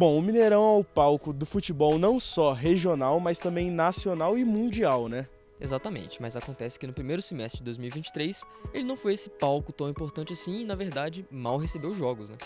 Bom, o Mineirão é o palco do futebol não só regional, mas também nacional e mundial, né? Exatamente, mas acontece que no primeiro semestre de 2023 ele não foi esse palco tão importante assim e, na verdade, mal recebeu jogos, né?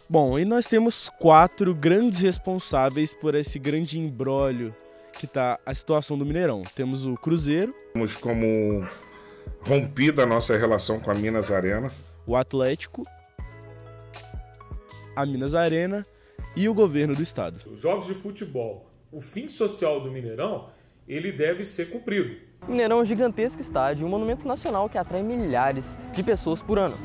Bom, e nós temos 4 grandes responsáveis por esse grande imbróglio que tá a situação do Mineirão. Temos o Cruzeiro. Temos como rompida a nossa relação com a Minas Arena. O Atlético, a Minas Arena e o governo do estado. Os jogos de futebol, o fim social do Mineirão, ele deve ser cumprido. O Mineirão é um gigantesco estádio, um monumento nacional que atrai milhares de pessoas por ano.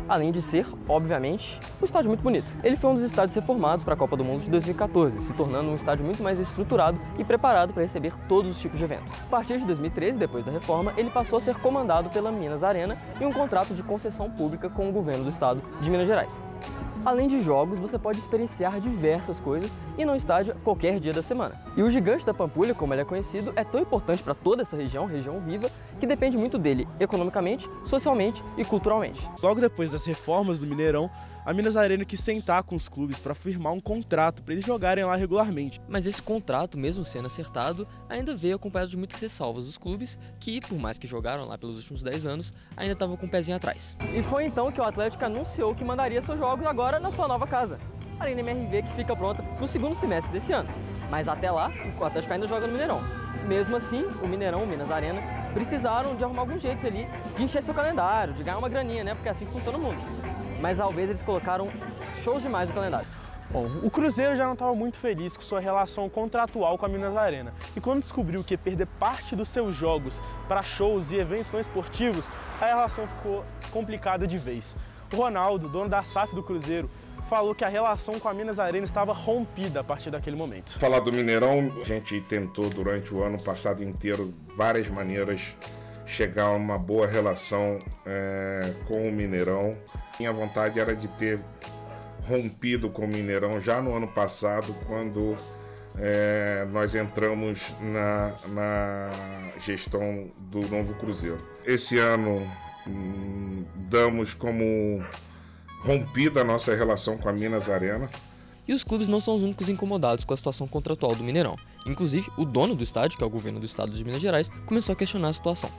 Além de ser, obviamente, um estádio muito bonito. Ele foi um dos estádios reformados para a Copa do Mundo de 2014, se tornando um estádio muito mais estruturado e preparado para receber todos os tipos de eventos. A partir de 2013, depois da reforma, ele passou a ser comandado pela Minas Arena em um contrato de concessão pública com o governo do estado de Minas Gerais. Além de jogos, você pode experienciar diversas coisas e no estádio qualquer dia da semana. E o Gigante da Pampulha, como ele é conhecido, é tão importante para toda essa região viva, que depende muito dele economicamente, socialmente e culturalmente. Logo depois das reformas do Mineirão, a Minas Arena quis sentar com os clubes para firmar um contrato para eles jogarem lá regularmente. Mas esse contrato, mesmo sendo acertado, ainda veio acompanhado de muitas ressalvas dos clubes que, por mais que jogaram lá pelos últimos 10 anos, ainda estavam com o pezinho atrás. E foi então que o Atlético anunciou que mandaria seus jogos agora na sua nova casa, a Arena MRV, que fica pronta no segundo semestre desse ano. Mas até lá, o Atlético ainda joga no Mineirão. Mesmo assim, o Mineirão, o Minas Arena, precisaram de arrumar algum jeito ali de encher seu calendário, de ganhar uma graninha, né? Porque é assim que funciona o mundo. Mas ao vez eles colocaram shows demais no calendário. Bom, o Cruzeiro já não estava muito feliz com sua relação contratual com a Minas Arena. E quando descobriu que ia perder parte dos seus jogos para shows e eventos não esportivos, a relação ficou complicada de vez. O Ronaldo, dono da SAF do Cruzeiro, falou que a relação com a Minas Arena estava rompida a partir daquele momento. Falar do Mineirão, a gente tentou durante o ano passado inteiro várias maneiras chegar a uma boa relação com o Mineirão. Minha vontade era de ter rompido com o Mineirão já no ano passado, quando nós entramos na gestão do novo Cruzeiro. Esse ano damos como rompida a nossa relação com a Minas Arena. E os clubes não são os únicos incomodados com a situação contratual do Mineirão. Inclusive, o dono do estádio, que é o governo do estado de Minas Gerais, começou a questionar a situação.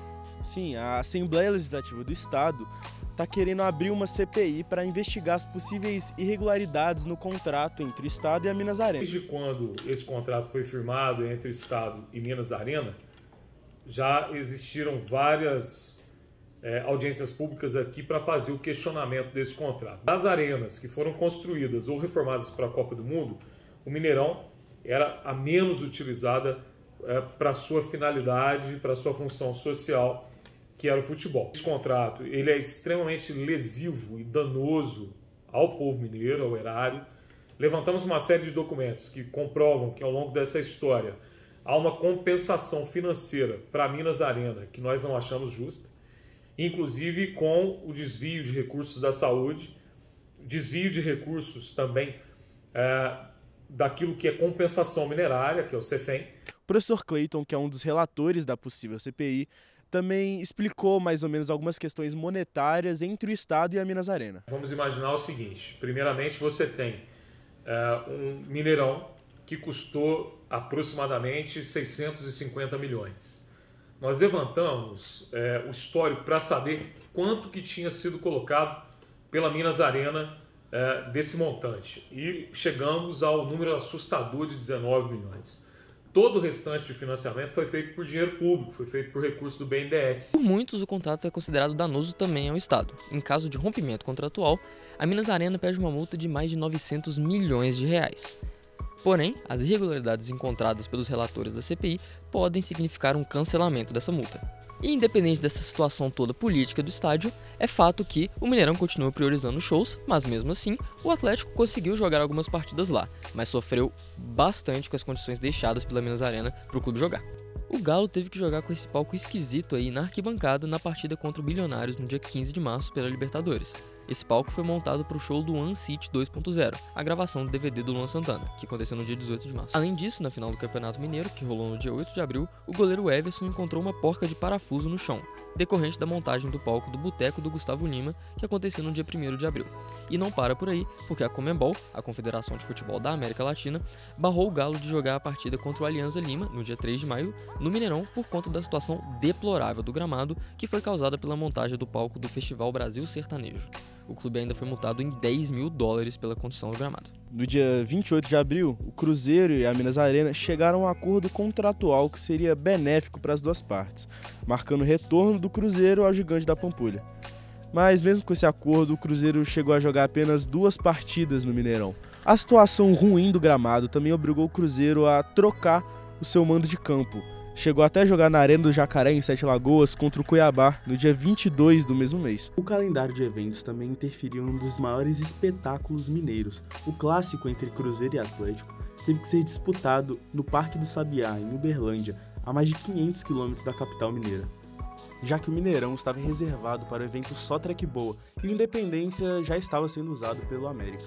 Sim, a Assembleia Legislativa do Estado está querendo abrir uma CPI para investigar as possíveis irregularidades no contrato entre o Estado e a Minas Arena. Desde quando esse contrato foi firmado entre o Estado e Minas Arena, já existiram várias audiências públicas aqui para fazer o questionamento desse contrato. Das arenas que foram construídas ou reformadas para a Copa do Mundo, o Mineirão era a menos utilizada para sua finalidade, para sua função social, que era o futebol. Esse contrato ele é extremamente lesivo e danoso ao povo mineiro, ao erário. Levantamos uma série de documentos que comprovam que ao longo dessa história há uma compensação financeira para a Minas Arena que nós não achamos justa, inclusive com o desvio de recursos da saúde, desvio de recursos também daquilo que é compensação minerária, que é o CEFEM. O professor Clayton, que é um dos relatores da possível CPI, também explicou mais ou menos algumas questões monetárias entre o Estado e a Minas Arena. Vamos imaginar o seguinte: primeiramente você tem um Mineirão que custou aproximadamente 650 milhões. Nós levantamos o histórico para saber quanto que tinha sido colocado pela Minas Arena desse montante e chegamos ao número assustador de 19 milhões. Todo o restante de financiamento foi feito por dinheiro público, foi feito por recurso do BNDES. Por muitos, o contrato é considerado danoso também ao Estado. Em caso de rompimento contratual, a Minas Arena pede uma multa de mais de 900 milhões de reais. Porém, as irregularidades encontradas pelos relatores da CPI podem significar um cancelamento dessa multa. E independente dessa situação toda política do estádio, é fato que o Mineirão continua priorizando shows, mas mesmo assim, o Atlético conseguiu jogar algumas partidas lá, mas sofreu bastante com as condições deixadas pela Minas Arena para o clube jogar. O Galo teve que jogar com esse palco esquisito aí na arquibancada na partida contra o Bilionários no dia 15 de março pela Libertadores. Esse palco foi montado para o show do One City 2.0, a gravação do DVD do Luan Santana, que aconteceu no dia 18 de março. Além disso, na final do Campeonato Mineiro, que rolou no dia 8 de abril, o goleiro Everson encontrou uma porca de parafuso no chão, decorrente da montagem do palco do Boteco do Gustavo Lima, que aconteceu no dia 1º de abril. E não para por aí, porque a Conmebol, a Confederação de Futebol da América Latina, barrou o Galo de jogar a partida contra o Alianza Lima, no dia 3 de maio, no Mineirão, por conta da situação deplorável do gramado, que foi causada pela montagem do palco do Festival Brasil Sertanejo. O clube ainda foi multado em $10 mil pela condição do gramado. No dia 28 de abril, o Cruzeiro e a Minas Arena chegaram a um acordo contratual que seria benéfico para as duas partes, marcando o retorno do Cruzeiro ao Gigante da Pampulha. Mas mesmo com esse acordo, o Cruzeiro chegou a jogar apenas 2 partidas no Mineirão. A situação ruim do gramado também obrigou o Cruzeiro a trocar o seu mando de campo. Chegou até a jogar na Arena do Jacaré, em Sete Lagoas, contra o Cuiabá, no dia 22 do mesmo mês. O calendário de eventos também interferiu em um dos maiores espetáculos mineiros. O clássico entre Cruzeiro e Atlético teve que ser disputado no Parque do Sabiá, em Uberlândia, a mais de 500 quilômetros da capital mineira, já que o Mineirão estava reservado para o evento só track boa e o Independência já estava sendo usado pelo América.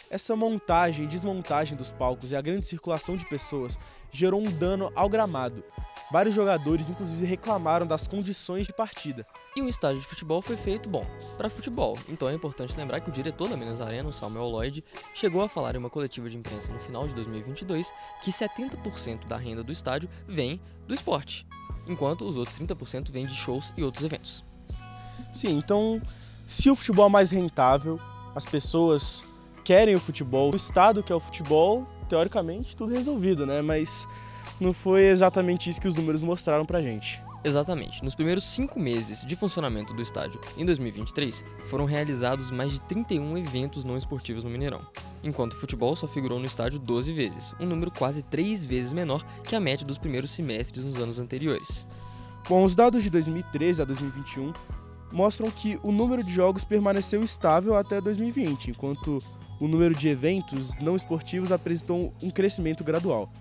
Essa montagem e desmontagem dos palcos e a grande circulação de pessoas gerou um dano ao gramado. Vários jogadores, inclusive, reclamaram das condições de partida. E um estádio de futebol foi feito, para futebol. Então é importante lembrar que o diretor da Minas Arena, o Samuel Lloyd, chegou a falar em uma coletiva de imprensa no final de 2022 que 70% da renda do estádio vem do esporte, enquanto os outros 30% vêm de shows e outros eventos. Sim, então, se o futebol é mais rentável, as pessoas querem o futebol, o Estado quer o futebol, teoricamente tudo resolvido, né? Mas não foi exatamente isso que os números mostraram pra gente. Exatamente. Nos primeiros 5 meses de funcionamento do estádio, em 2023, foram realizados mais de 31 eventos não esportivos no Mineirão, enquanto o futebol só figurou no estádio 12 vezes, um número quase 3 vezes menor que a média dos primeiros semestres nos anos anteriores. Bom, os dados de 2013 a 2021 mostram que o número de jogos permaneceu estável até 2020, enquanto o número de eventos não esportivos apresentou um crescimento gradual.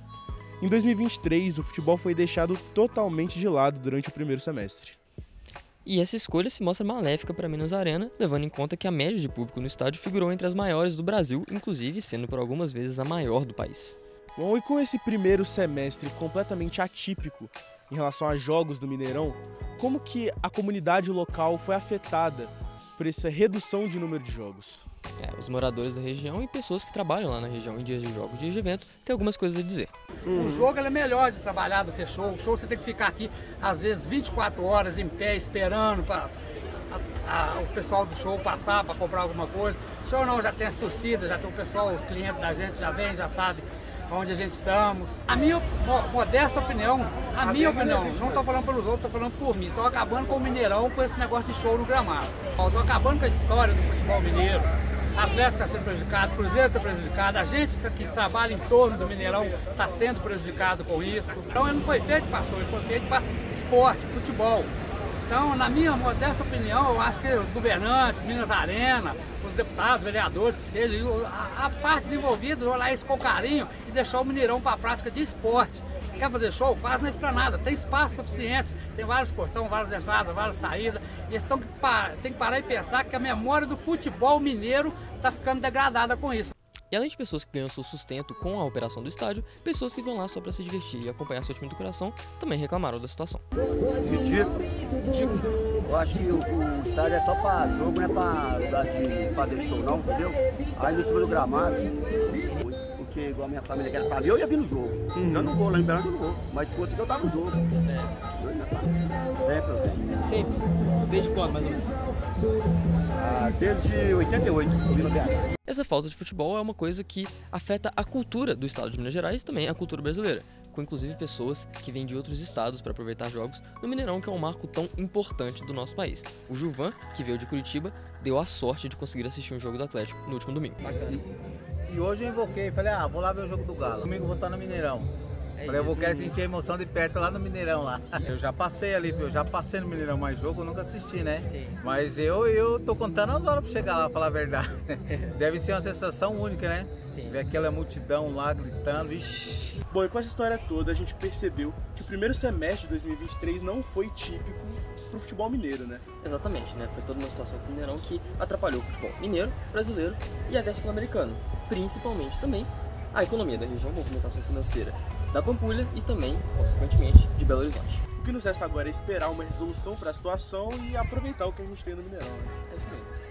Em 2023, o futebol foi deixado totalmente de lado durante o primeiro semestre. E essa escolha se mostra maléfica para a Minas Arena, levando em conta que a média de público no estádio figurou entre as maiores do Brasil, inclusive sendo por algumas vezes a maior do país. Bom, e com esse primeiro semestre completamente atípico em relação a jogos do Mineirão, como que a comunidade local foi afetada por essa redução de número de jogos? Os moradores da região e pessoas que trabalham lá na região em dias de jogos, dias de evento, têm algumas coisas a dizer. O jogo é melhor de trabalhar do que show. O show você tem que ficar aqui, às vezes, 24 horas em pé, esperando para o pessoal do show passar para comprar alguma coisa. Show não, já tem as torcidas, já tem o pessoal, os clientes da gente já vêm, já sabem onde a gente estamos. A minha modesta opinião, não estou falando pelos outros, estou falando por mim. Estou acabando com o Mineirão com esse negócio de show no gramado. Estou acabando com a história do futebol mineiro. Atlético está sendo prejudicado, Cruzeiro está prejudicado, a gente que trabalha em torno do Mineirão está sendo prejudicado com isso. Então ele não foi feito para show, ele foi feito para esporte, futebol. Então, na minha modesta opinião, eu acho que os governantes, Minas Arena, os deputados, vereadores, que seja, a parte envolvida, olhar isso com carinho e deixar o Mineirão para a prática de esporte. Quer fazer show? Faz na esplanada, tem espaço suficiente, tem vários portões, várias entradas, várias saídas. Eles tem que parar e pensar que a memória do futebol mineiro está ficando degradada com isso. E além de pessoas que ganham seu sustento com a operação do estádio, pessoas que vão lá só para se divertir e acompanhar seu time do coração também reclamaram da situação. Eu acho que o estádio é só para jogo, não é para fazer show não, entendeu? Aí em cima do gramado, porque igual a minha família quer para ver, eu ia vir no jogo. Eu não vou lá em Berlândia, eu não vou, mas se fosse que eu tava no jogo. Sempre eu venho. Sempre? Desde quando, mais ou menos? Desde 88, eu vim no BH. Essa falta de futebol é uma coisa que afeta a cultura do estado de Minas Gerais e também a cultura brasileira, com inclusive pessoas que vêm de outros estados para aproveitar jogos no Mineirão, que é um marco tão importante do nosso país. O Gilvan, que veio de Curitiba, deu a sorte de conseguir assistir um jogo do Atlético no último domingo. Bacana. E hoje eu invoquei, falei, vou lá ver o jogo do Galo. Domingo eu vou estar no Mineirão. Falei, eu quero sentir a emoção de perto lá no Mineirão lá. Eu já passei ali, eu já passei no Mineirão, mas jogo eu nunca assisti, né? Sim. Mas eu tô contando as horas pra chegar lá, pra falar a verdade. Deve ser uma sensação única, né? Sim. Ver aquela multidão lá gritando, ixi. Bom, e com essa história toda, a gente percebeu que o primeiro semestre de 2023 não foi típico pro futebol mineiro, né? Exatamente, né? Foi toda uma situação com o Mineirão que atrapalhou o futebol mineiro, brasileiro e até sul-americano. Principalmente também a economia da região, a movimentação financeira da Pampulha e também, consequentemente, de Belo Horizonte. O que nos resta agora é esperar uma resolução para a situação e aproveitar o que a gente tem no Mineirão, né? É isso mesmo.